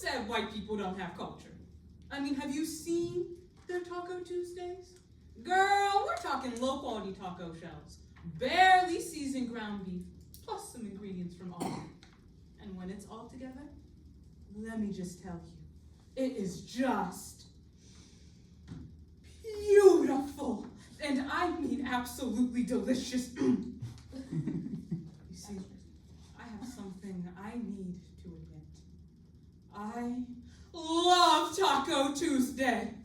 said white people don't have culture? I mean, have you seen their Taco Tuesdays? Girl, we're talking low-quality taco shells, barely seasoned ground beef, plus some ingredients from all. And when it's all together, let me just tell you, it is just beautiful. And I mean absolutely delicious. You see, I have something I need to admit. I love Taco Tuesday.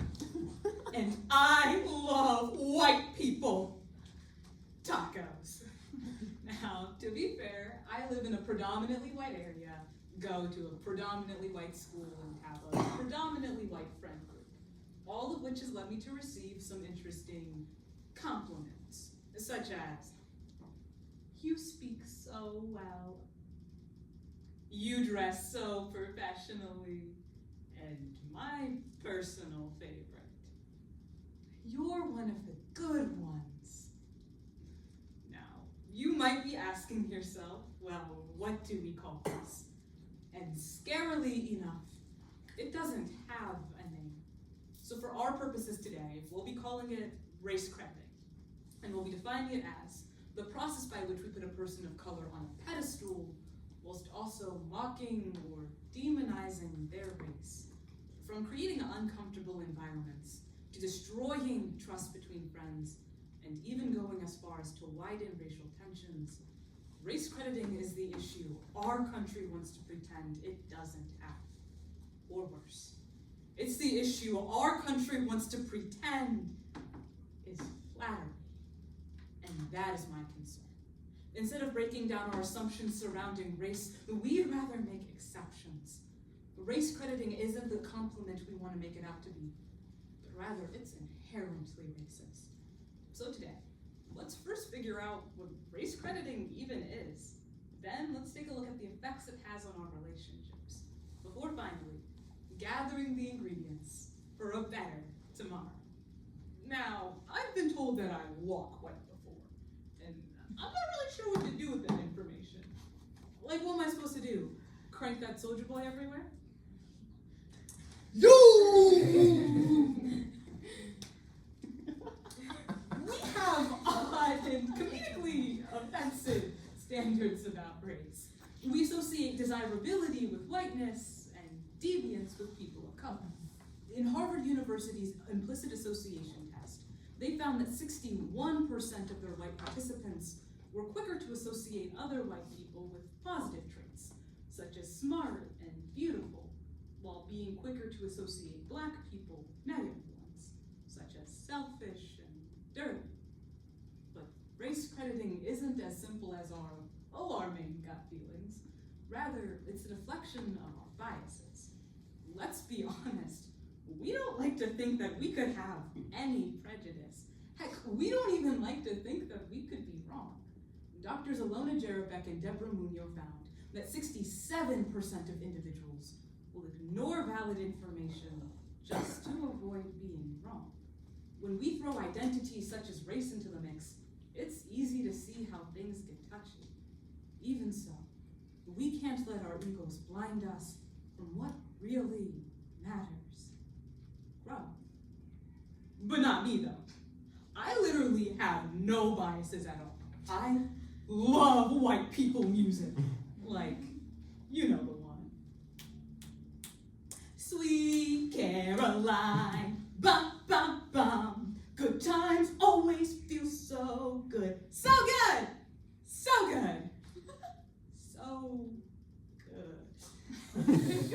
And I love white people. Tacos. Now, to be fair, I live in a predominantly white area, go to a predominantly white school, and have a predominantly white friend group. All of which has led me to receive some interesting compliments, such as, you speak so well, you dress so professionally, and my personal favorite, you're one of the good ones. Now, you might be asking yourself, well, what do we call this? And scarily enough, it doesn't have a name. So for our purposes today, we'll be calling it race crediting. And we'll be defining it as the process by which we put a person of color on a pedestal whilst also mocking or demonizing their race. From creating uncomfortable environments to destroying trust between friends and even going as far as to widen racial tensions, race crediting is the issue our country wants to pretend it doesn't have. Or worse, it's the issue our country wants to pretend is flattery. And that is my concern. Instead of breaking down our assumptions surrounding race, we'd rather make exceptions. Race crediting isn't the compliment we want to make it out to be, but rather it's inherently racist. So today, let's first figure out what race crediting even is. Then let's take a look at the effects it has on our relationships, before finally gathering the ingredients for a better tomorrow. Now, I've been told that I walk white before, and I'm not really sure what to do with that information. Like, what am I supposed to do? Crank that Soldier Boy everywhere? Yo! We have odd and comedically offensive standards about race. We associate desirability with whiteness and deviance with people of color. In Harvard University's implicit association test, they found that 61% of their white participants were quicker to associate other white people with positive traits, such as smart and beautiful, while being quicker to associate black people with negative ones, such as selfish and dirty. But race crediting isn't as simple as our alarming gut feelings. Rather, it's a deflection of our biases. Let's be honest, we don't like to think that we could have any prejudice. Heck, we don't even like to think that we could be wrong. Doctors Alona Jerebeck and Deborah Munoz found that 67% of individuals will ignore valid information just to avoid being wrong. When we throw identities such as race into the mix, it's easy to see how things get touchy. Even so, we can't let our egos blind us from what really matters. Growth. But not me, though. I literally have no biases at all. I love white people music. Like, you know the one. Sweet Caroline, bum, bum, bum. Good times always feel so good. So good! So good! So good.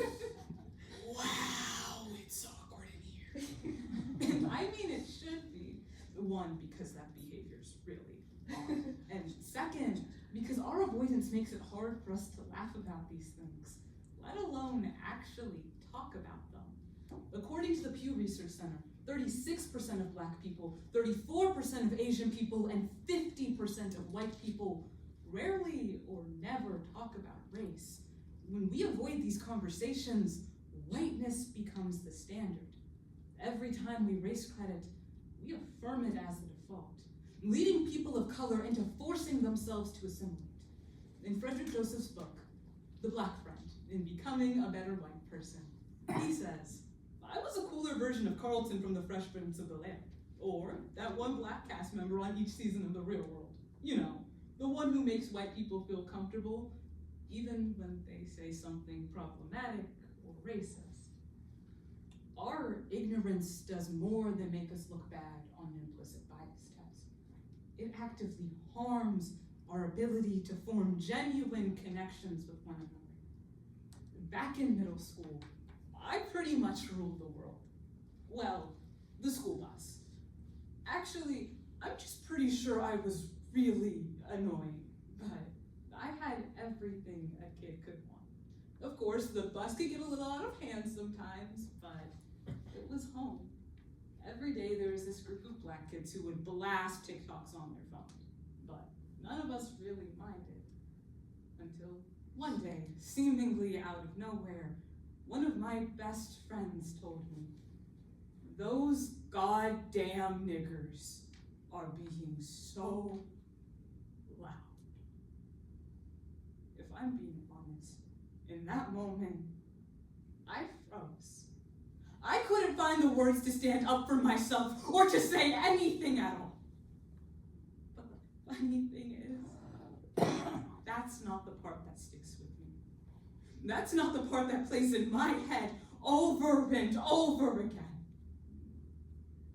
Wow, it's awkward in here. And I mean, it should be. One, because that behavior's really wrong. And second, because our avoidance makes it hard for us to laugh about these things, let alone actually talk about them. According to the Pew Research Center, 36% of black people, 34% of Asian people, and 50% of white people rarely or never talk about race. When we avoid these conversations, whiteness becomes the standard. Every time we race credit, we affirm it as the default, leading people of color into forcing themselves to assimilate. In Frederick Joseph's book, The Black Friend, in Becoming a Better White Person, He says, I was a cooler version of Carlton from the Fresh Prince of Bel-Air. Or that one black cast member on each season of The Real World. You know, the one who makes white people feel comfortable, even when they say something problematic or racist. Our ignorance does more than make us look bad on an implicit bias test. It actively harms our ability to form genuine connections with one another. Back in middle school, I pretty much ruled the world. Well, the school bus. Actually, I'm just pretty sure I was really annoying, but I had everything a kid could want. Of course, the bus could get a little out of hand sometimes, but it was home. Every day there was this group of black kids who would blast TikToks on their phone, but none of us really minded. Until one day, seemingly out of nowhere, one of my best friends told me, "Those goddamn niggers are being so loud." If I'm being honest, in that moment, I froze. I couldn't find the words to stand up for myself or to say anything at all. But the funny thing is, that's not the part that sticks with me. That's not the part that plays in my head over and over again.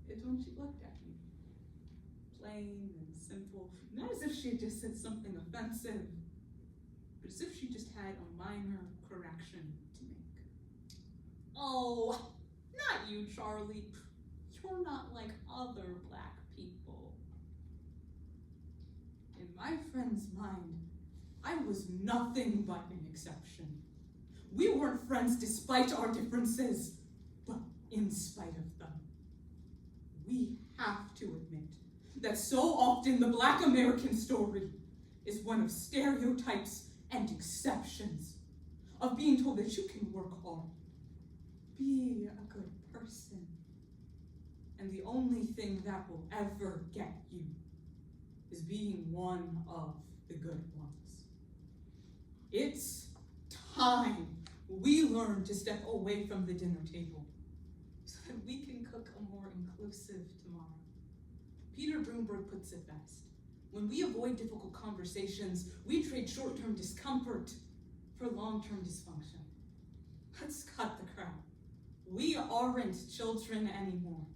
It's when she looked at me, plain and simple, not as if she had just said something offensive, but as if she just had a minor correction to make. "Oh, not you, Charlie. You're not like other black people." In my friend's mind, I was nothing but an exception. We weren't friends despite our differences, but in spite of them. We have to admit that so often the Black American story is one of stereotypes and exceptions, of being told that you can work hard, be a good person, and the only thing that will ever get you is being one of the good ones. It's time we learn to step away from the dinner table so that we can cook a more inclusive tomorrow. Peter Broomberg puts it best. When we avoid difficult conversations, we trade short-term discomfort for long-term dysfunction. Let's cut the crap. We aren't children anymore.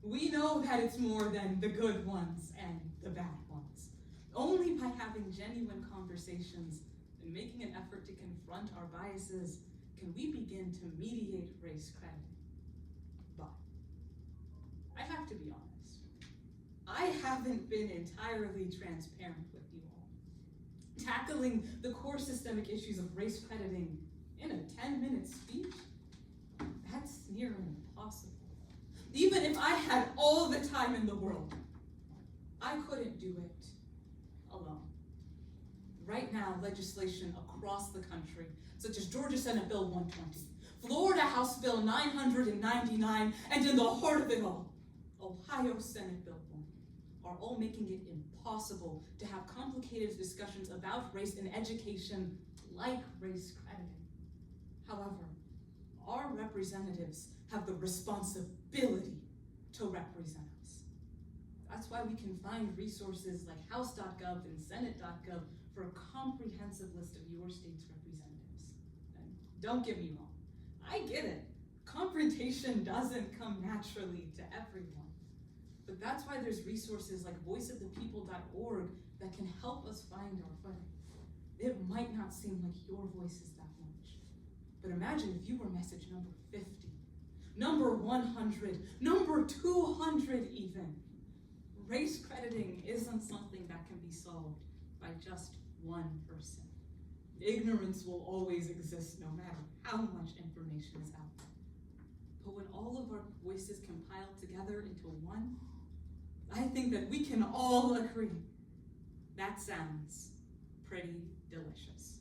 We know that it's more than the good ones and the bad ones. Only by having genuine conversations and making an effort to confront our biases can we begin to mediate race crediting. But I have to be honest. I haven't been entirely transparent with you all. Tackling the core systemic issues of race crediting in a 10-minute speech, that's near impossible. Even if I had all the time in the world, I couldn't do it alone. Right now, legislation across the country, such as Georgia Senate Bill 120, Florida House Bill 999, and in the heart of it all, Ohio Senate Bill 1, are all making it impossible to have complicated discussions about race in education like race crediting. However, our representatives have the responsibility to represent us. That's why we can find resources like House.gov and Senate.gov for a comprehensive list of your state's representatives. And don't get me wrong, I get it. Confrontation doesn't come naturally to everyone. But that's why there's resources like voiceofthepeople.org that can help us find our footing. It might not seem like your voice is that much, but imagine if you were message number 50, number 100, number 200 even. Race crediting isn't something that can be solved by just one person. Ignorance will always exist no matter how much information is out there. But when all of our voices compile together into one, I think that we can all agree that sounds pretty delicious.